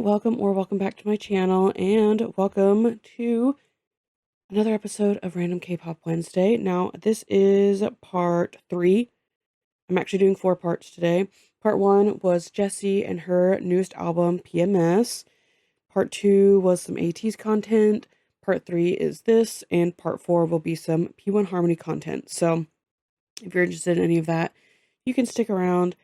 everyone, welcome back to my channel, and welcome to another episode of Random K-Pop Wednesday. Now, this is part 3. I'm actually doing 4 parts today. Part 1 was Jessie and her newest album, PMS. Part 2 was some ATEEZ content. Part 3 is this, and part 4 will be some P1 Harmony content. So, if you're interested in any of that, you can stick around.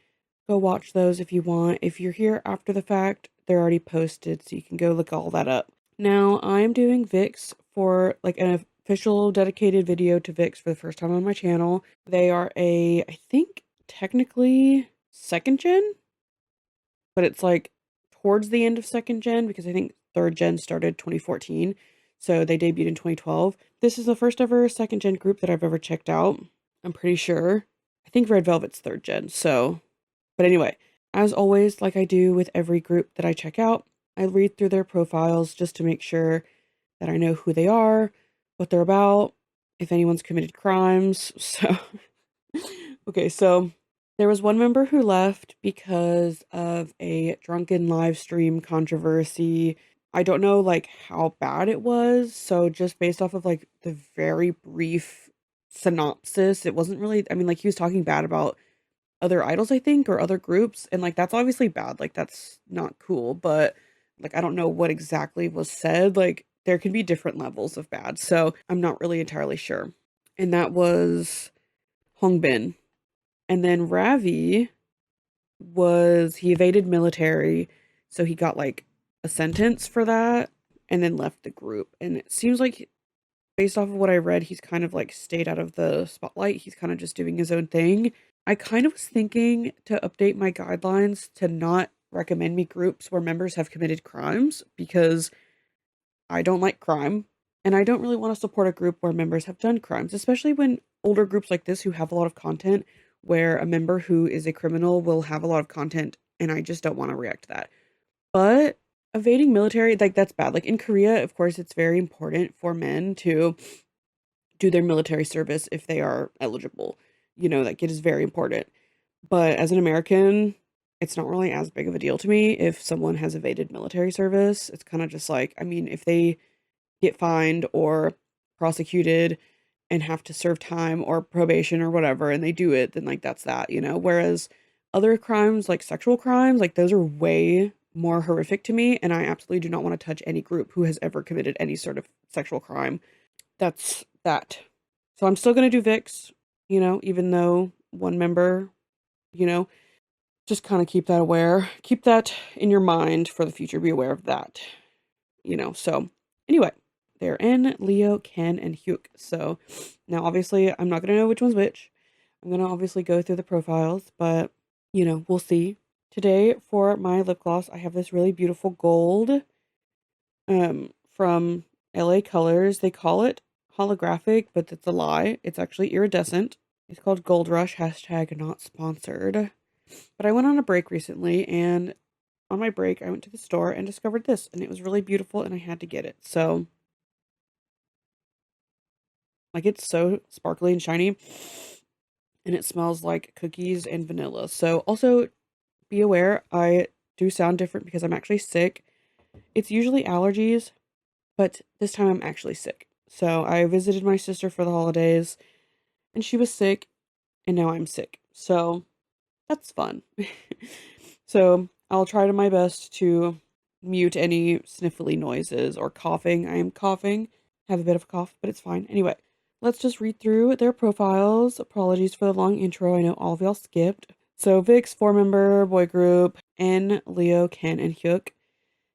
Go watch those if you want. If you're here after the fact, they're already posted, so you can go look all that up. Now, I'm doing VIXX for like an official dedicated video to VIXX for the first time on my channel. They are I think, technically second gen, but it's like towards the end of second gen because I think third gen started 2014. So they debuted in 2012. This is the first ever second gen group that I've ever checked out. I'm pretty sure. I think Red Velvet's third gen, so... But anyway, as always, like I do with every group that I check out, I read through their profiles just to make sure that I know who they are, what they're about, if anyone's committed crimes. So, okay, so there was one member who left because of a drunken live stream controversy. I don't know like how bad it was, so just based off of like the very brief synopsis, it wasn't really, I mean, like he was talking bad about other idols, I think, or other groups, and like that's obviously bad, like that's not cool, but like I don't know what exactly was said. Like there can be different levels of bad, so I'm not really entirely sure. And that was Hongbin. And then Ravi he evaded military, so he got like a sentence for that and then left the group. And it seems like, based off of what I read, he's kind of like stayed out of the spotlight. He's kind of just doing his own thing. I kind of was thinking to update my guidelines to not recommend me groups where members have committed crimes because I don't like crime and I don't really want to support a group where members have done crimes, especially when older groups like this who have a lot of content where a member who is a criminal will have a lot of content, and I just don't want to react to that. But evading military, like that's bad. Like in Korea, of course, it's very important for men to do their military service if they are eligible. You know, like it is very important. But as an American, it's not really as big of a deal to me if someone has evaded military service. It's kind of just like, I mean, if they get fined or prosecuted and have to serve time or probation or whatever, and they do it, then like that's that, you know? Whereas other crimes, like sexual crimes, like those are way more horrific to me, and I absolutely do not want to touch any group who has ever committed any sort of sexual crime. That's that. So I'm still gonna do VIXX, you know, even though one member, you know, just kind of keep that in your mind for the future. Be aware of that, you know. So anyway, they're in Leo, Ken, and Hyuk. So now obviously I'm not gonna know which one's which. I'm gonna obviously go through the profiles, but you know, we'll see. Today for my lip gloss, I have this really beautiful gold from LA Colors. They call it holographic, but it's a lie. It's actually iridescent. It's called Gold Rush, hashtag not sponsored. But I went on a break recently, and on my break, I went to the store and discovered this, and it was really beautiful, and I had to get it. So, like, it's so sparkly and shiny, and it smells like cookies and vanilla. So, also, be aware, I do sound different because I'm actually sick. It's usually allergies, but this time I'm actually sick. So, I visited my sister for the holidays, and she was sick, and now I'm sick. So, that's fun. So, I'll try to my best to mute any sniffly noises or coughing. I am coughing. Have a bit of a cough, but it's fine. Anyway, let's just read through their profiles. Apologies for the long intro. I know all of y'all skipped. So, VIXX, 4-member boy group, N, Leo, Ken, and Hyuk.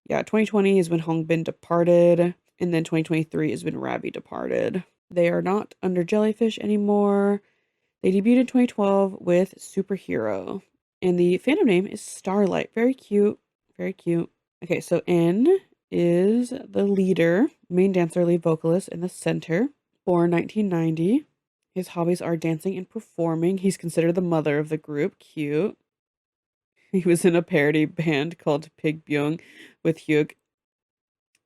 Yeah, 2020 is when Hongbin departed, and then 2023 is when Ravi departed. They are not under Jellyfish anymore. They debuted in 2012 with Superhero, and the fandom name is Starlight. Very cute, very cute. Okay, so N is the leader, main dancer, lead vocalist in the center. Born 1990. His hobbies are dancing and performing. He's considered the mother of the group. Cute. He was in a parody band called Pig Byung with Hyuk,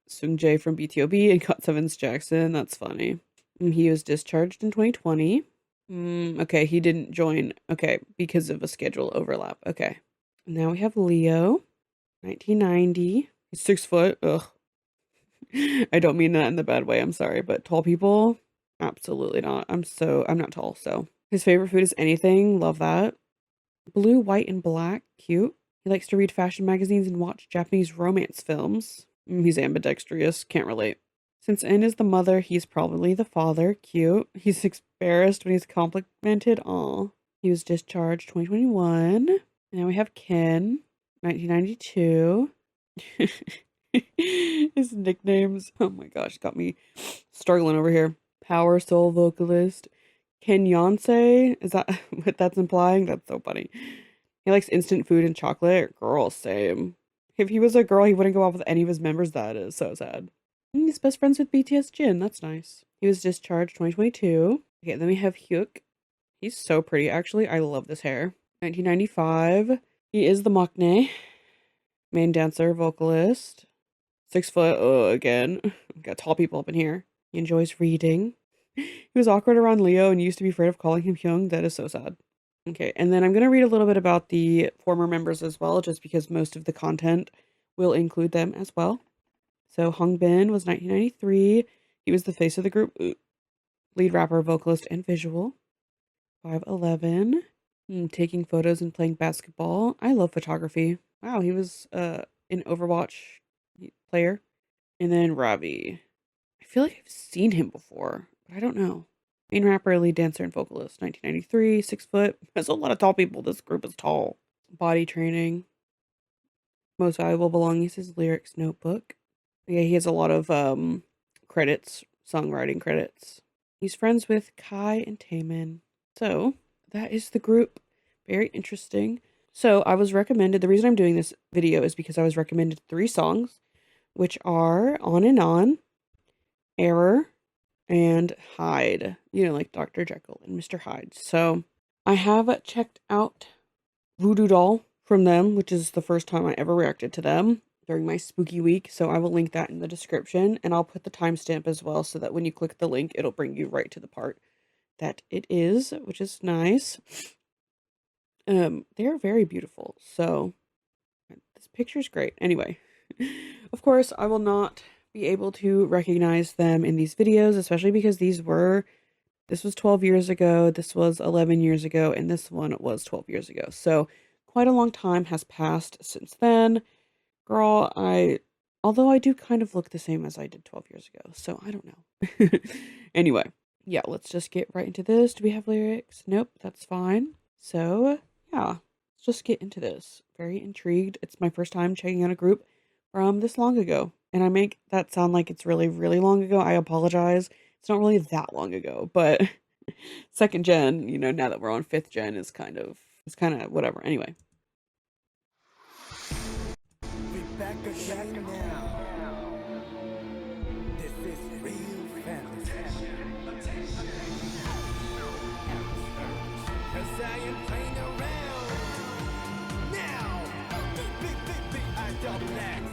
Sungjae from BTOB, and GOT7's Jackson. That's funny. And he was discharged in 2020. Okay, he didn't join. Okay, because of a schedule overlap. Okay. Now we have Leo, 1990. He's 6 foot. Ugh. I don't mean that in the bad way. I'm sorry, but tall people, absolutely not. I'm not tall, so his favorite food is anything. Love that. Blue, white, and black. Cute. He likes to read fashion magazines and watch Japanese romance films. He's ambidextrous. Can't relate. Since N is the mother, he's probably the father. Cute. He's embarrassed when he's complimented. Aw. He was discharged 2021. And now we have Ken, 1992. His nicknames. Oh my gosh, got me struggling over here. Power soul vocalist. Kenyonce. Is that what that's implying? That's so funny. He likes instant food and chocolate. Girl, same. If he was a girl, he wouldn't go out with any of his members. That is so sad. He's best friends with BTS Jin. That's nice. He was discharged 2022. Okay, then we have Hyuk. He's so pretty, actually. I love this hair. 1995. He is the maknae. Main dancer, vocalist. 6 foot. Oh, again. Got tall people up in here. He enjoys reading. He was awkward around Leo and used to be afraid of calling him Hyung. That is so sad. Okay, and then I'm going to read a little bit about the former members as well, just because most of the content will include them as well. So Hongbin was 1993. He was the face of the group. Lead rapper, vocalist, and visual. 5'11". Taking photos and playing basketball. I love photography. Wow, he was an Overwatch player. And then Ravi. I feel like I've seen him before, but I don't know. Main rapper, lead dancer, and vocalist. 1993, 6 foot. There's a lot of tall people. This group is tall. Body training. Most valuable belongings is lyrics notebook. Yeah, he has a lot of credits, songwriting credits. He's friends with Kai and Taemin. So that is the group. Very interesting. So I was recommended, the reason I'm doing this video is because I was recommended 3 songs, which are On and On, Error, and Hyde. You know, like Dr. Jekyll and Mr. Hyde. So I have checked out Voodoo Doll from them, which is the first time I ever reacted to them during my spooky week. So I will link that in the description, and I'll put the timestamp as well so that when you click the link, it'll bring you right to the part that it is, which is nice. They're very beautiful. So this picture's great. Anyway, of course, I will not be able to recognize them in these videos, especially because this was 12 years ago, this was 11 years ago, and this one was 12 years ago. So quite a long time has passed since then. Girl, although I do kind of look the same as I did 12 years ago, so I don't know. Anyway, yeah, let's just get right into this. Do we have lyrics? Nope, that's fine. So, yeah, let's just get into this. Very intrigued. It's my first time checking out a group from this long ago. And I make that sound like it's really, really long ago. I apologize. It's not really that long ago, but second gen, you know, now that we're on 5th gen it's kind of whatever. Anyway. Back again now. This is real fantasy. 'Cause I am playing around now. Big, I double X.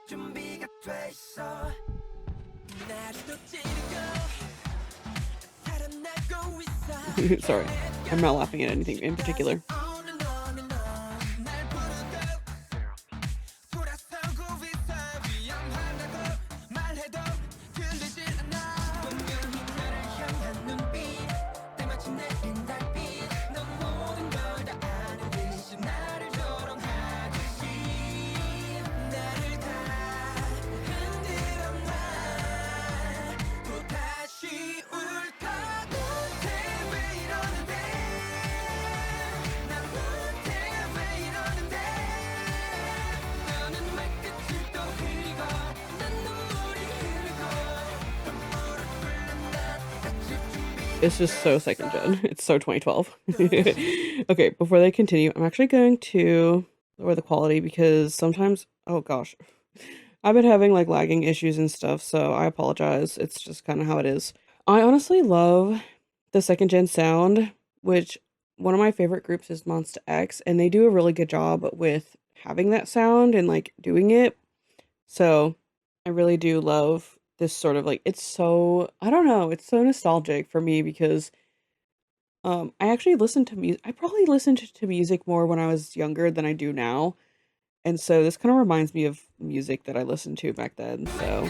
준비가 돼 있어. Sorry, I'm not laughing at anything in particular. It's just so second gen. It's so 2012. Okay, before they continue, I'm actually going to lower the quality because sometimes, oh gosh, I've been having like lagging issues and stuff, so I apologize. It's just kind of how it is. I honestly love the second gen sound, which one of my favorite groups is Monsta X, and they do a really good job with having that sound and like doing it. So I really do love this sort of like, it's so, I don't know, it's so nostalgic for me because I actually listened to music. I probably listened to music more when I was younger than I do now. And so this kind of reminds me of music that I listened to back then. So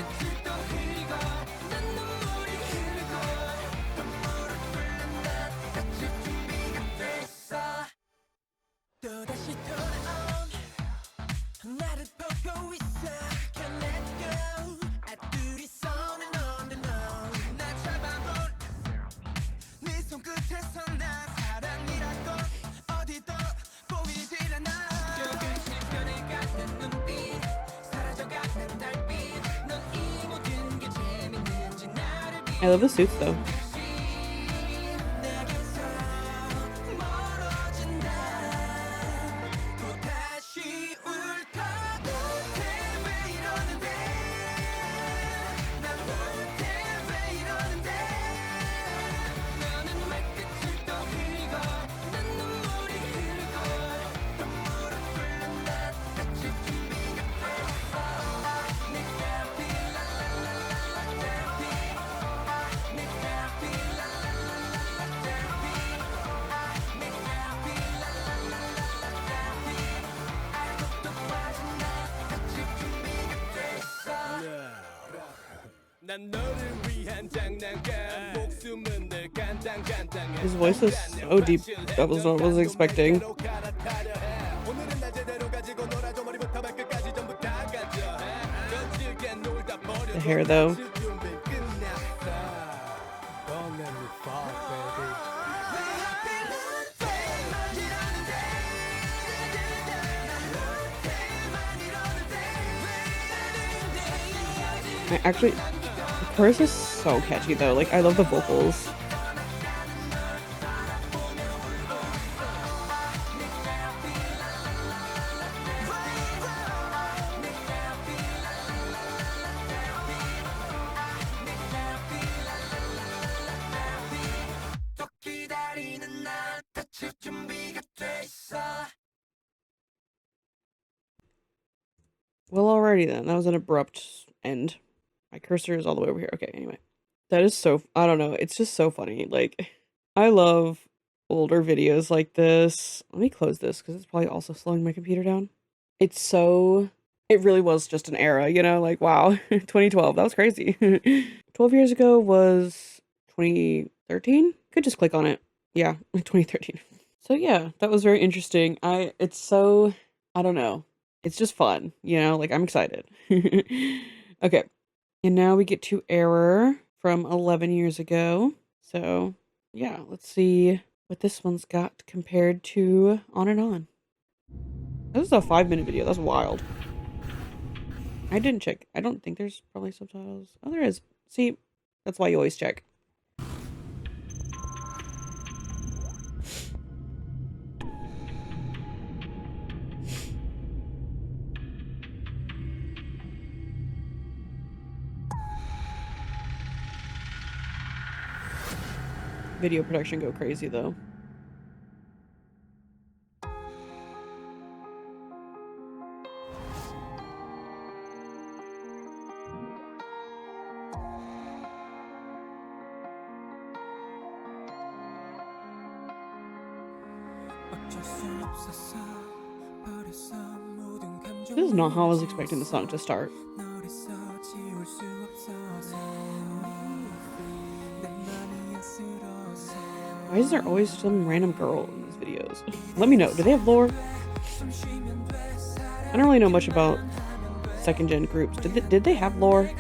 I love the suits though. His voice is so deep. That was what I was expecting. The hair though. Actually, the chorus is so catchy though. Like, I love the vocals. Well, alrighty then. That was an abrupt end. My cursor is all the way over here. Okay, anyway. That is so, I don't know. It's just so funny. Like, I love older videos like this. Let me close this because it's probably also slowing my computer down. It's so, it really was just an era, you know? Like, wow, 2012. That was crazy. 12 years ago was 2013. Could just click on it. Yeah, 2013. So yeah, that was very interesting. It's so, I don't know. It's just fun, you know, like I'm excited. Okay. And now we get to Error from 11 years ago. So yeah, let's see what this one's got compared to On and On. This is a 5-minute video. That's wild. I didn't check. I don't think there's probably subtitles. Oh, there is. See, that's why you always check. Video production go crazy though. This is not how I was expecting the song to start. Why is there always some random girl in these videos? Let me know. Do they have lore? I don't really know much about second gen groups. Did they have lore?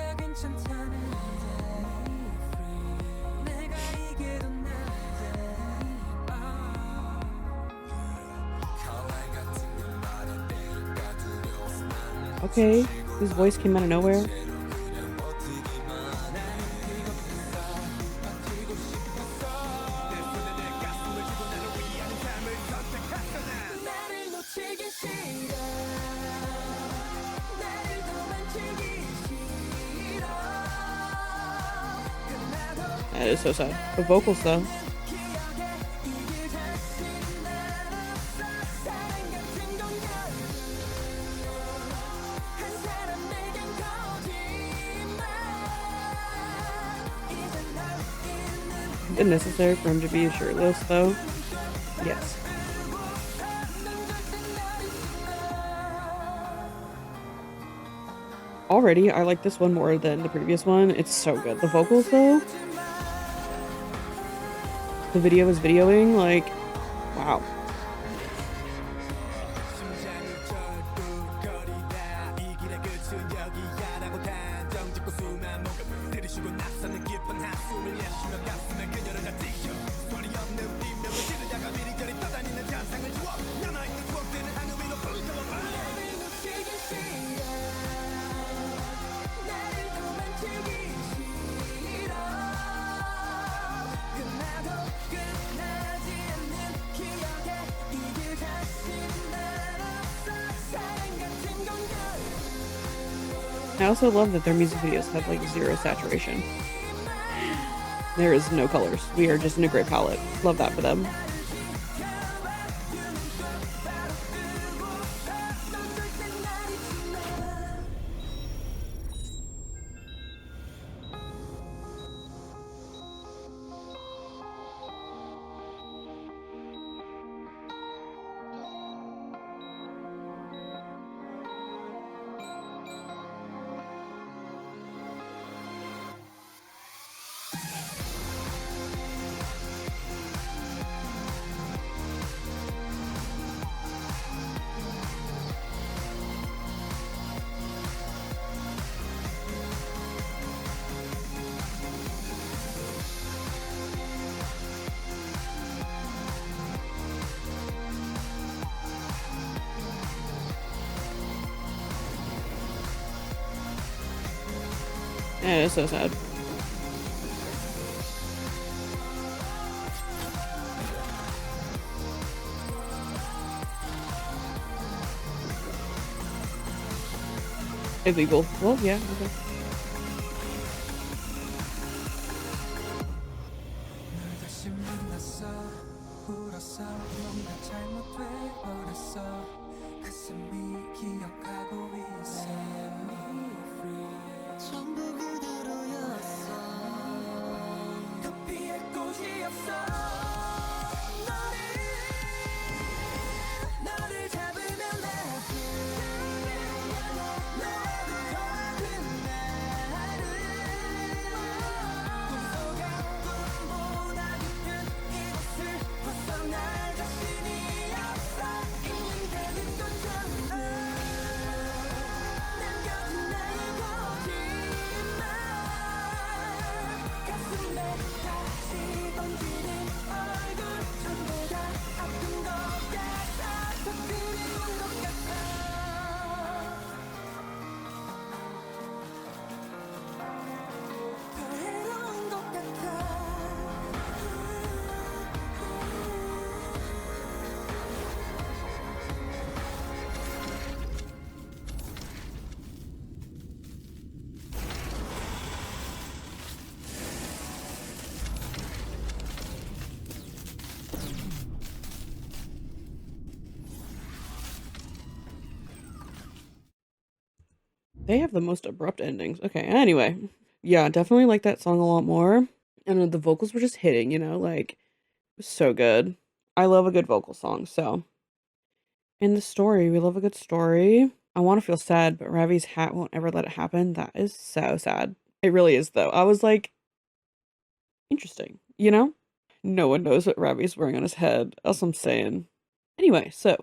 Okay, his voice came out of nowhere. That is so sad. The vocals though. Is it necessary for him to be shirtless though? Yes. Already, I like this one more than the previous one. It's so good. The vocals, though, the video is videoing, like, wow. I also love that their music videos have like zero saturation. There is no colors. We are just in a gray palette. Love that for them. It is so sad. Illegal. Well, yeah, okay. They have the most abrupt endings. Okay, anyway. Yeah, definitely like that song a lot more. And the vocals were just hitting, you know, like, it was so good. I love a good vocal song, so. And the story, we love a good story. I want to feel sad, but Ravi's hat won't ever let it happen. That is so sad. It really is, though. I was like, interesting, you know? No one knows what Ravi's wearing on his head. That's what I'm saying. Anyway, so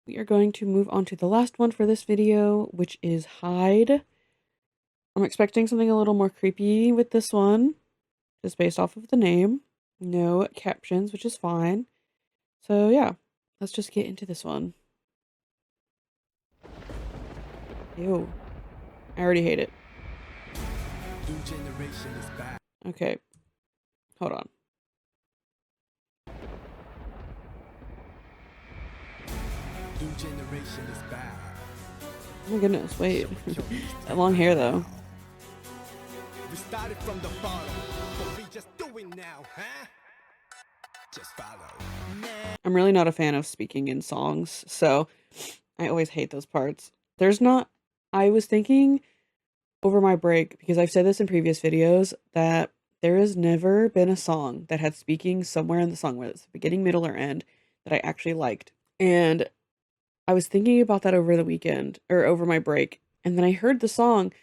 we are going to move on to the last one for this video, which is Hyde. I'm expecting something a little more creepy with this one, just based off of the name. No captions, which is fine. So yeah, let's just get into this one. Ew. I already hate it. Okay. Hold on. Oh my goodness, wait. That long hair though. We started from the bottom, but we just doing now, huh? Just follow. I'm really not a fan of speaking in songs, so I always hate those parts. I was thinking over my break, because I've said this in previous videos, that there has never been a song that had speaking somewhere in the song, whether it's the beginning, middle, or end, that I actually liked. And I was thinking about that over the weekend, or over my break, And then I heard the song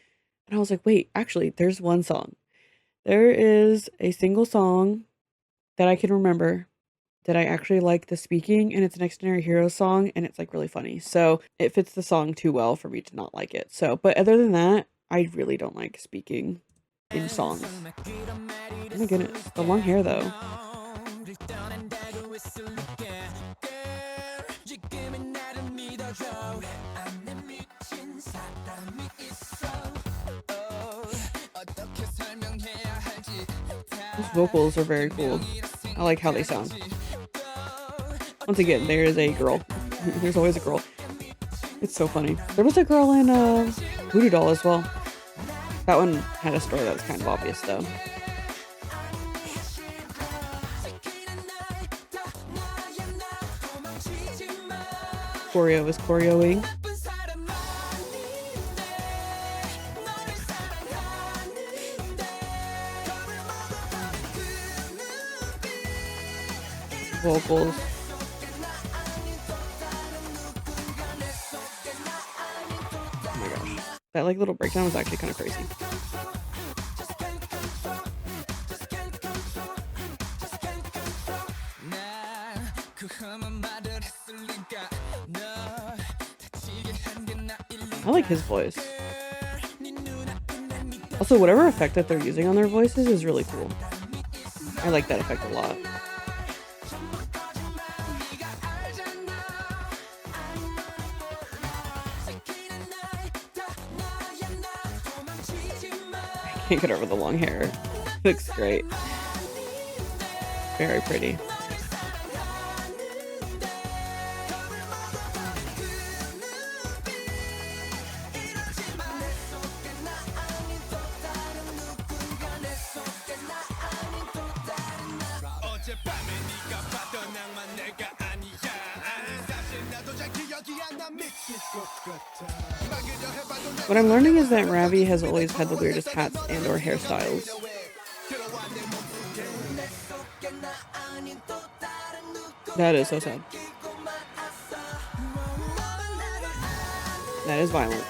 and I was like, wait, actually, there's one song. There is a single song that I can remember that I actually like the speaking, and it's an Extraordinary Heroes song, and it's like really funny. So it fits the song too well for me to not like it. So, but other than that, I really don't like speaking in songs. Oh my goodness, the long hair though. Those vocals are very cool. I like how they sound. Once again, there is a girl. There's always a girl. It's so funny. There was a girl in Voodoo Doll as well. That one had a story that was kind of obvious though. Choreo is choreoing. Vocals. Oh my gosh. That like little breakdown was actually kind of crazy. I like his voice. Also, whatever effect that they're using on their voices is really cool. I like that effect a lot. I can't get over the long hair. Looks great. Very pretty. What I'm learning is that Ravi has always had the weirdest hats and or hairstyles. That is so sad. That is violent.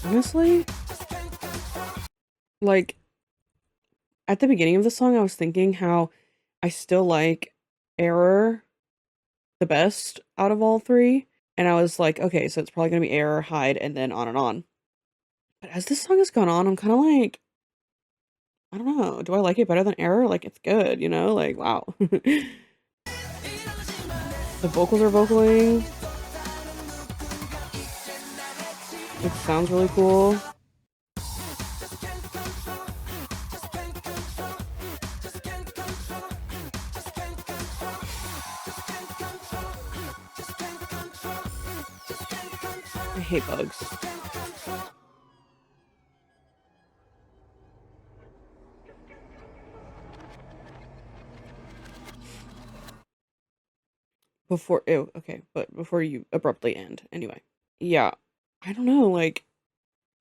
Honestly, like, at the beginning of the song, I was thinking how I still like Error the best out of all three. And I was like, okay, so it's probably gonna be Error, Hyde, and then on and on. But as this song has gone on, I'm kind of like, I don't know. Do I like it better than Error? Like, it's good, you know? Like, wow. The vocals are vocaling. It sounds really cool. I hate bugs. Before, ew, okay, but before you abruptly end, anyway. Yeah, I don't know, like,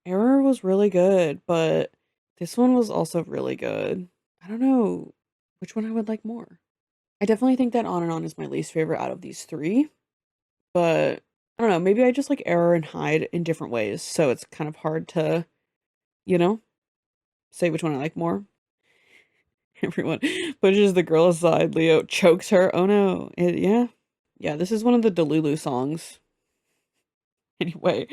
Error was really good, but this one was also really good. I don't know which one I would like more. I definitely think that On and On is my least favorite out of these three, but I don't know, maybe I just like Error and Hyde in different ways, so it's kind of hard to, you know, say which one I like more. Everyone pushes the girl aside, Leo chokes her. Oh no. Yeah. Yeah, this is one of the Delulu songs. Anyway,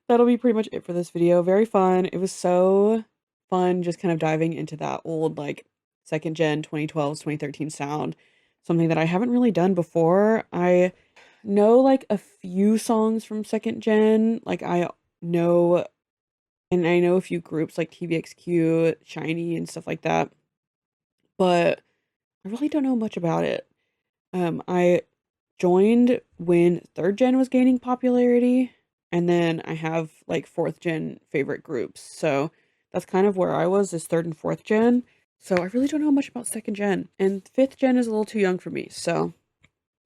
that'll be pretty much it for this video. Very fun. It was so fun just kind of diving into that old, like, second gen 2012s, 2013 sound. Something that I haven't really done before. I know, like, a few songs from second gen. Like, know, I know a few groups like TVXQ, Shiny, and stuff like that. But I really don't know much about it. I joined when 3rd gen was gaining popularity, and then I have like 4th gen favorite groups. So that's kind of where I was, is 3rd and 4th gen. So I really don't know much about 2nd gen. And 5th gen is a little too young for me, so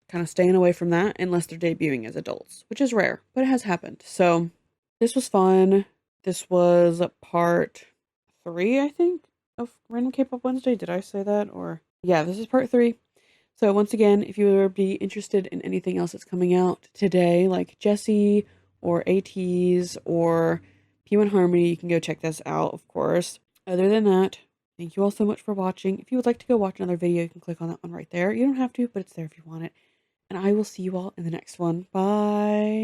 kind of staying away from that unless they're debuting as adults, which is rare, but it has happened. So this was fun. This was part 3, I think, of Random K-Pop Wednesday. Did I say that? Or yeah, this is part 3. So once again, if you would be interested in anything else that's coming out today, like Jessie or ATEEZ or P1 Harmony, you can go check this out, of course. Other than that, thank you all so much for watching. If you would like to go watch another video, you can click on that one right there. You don't have to, but it's there if you want it. And I will see you all in the next one. Bye.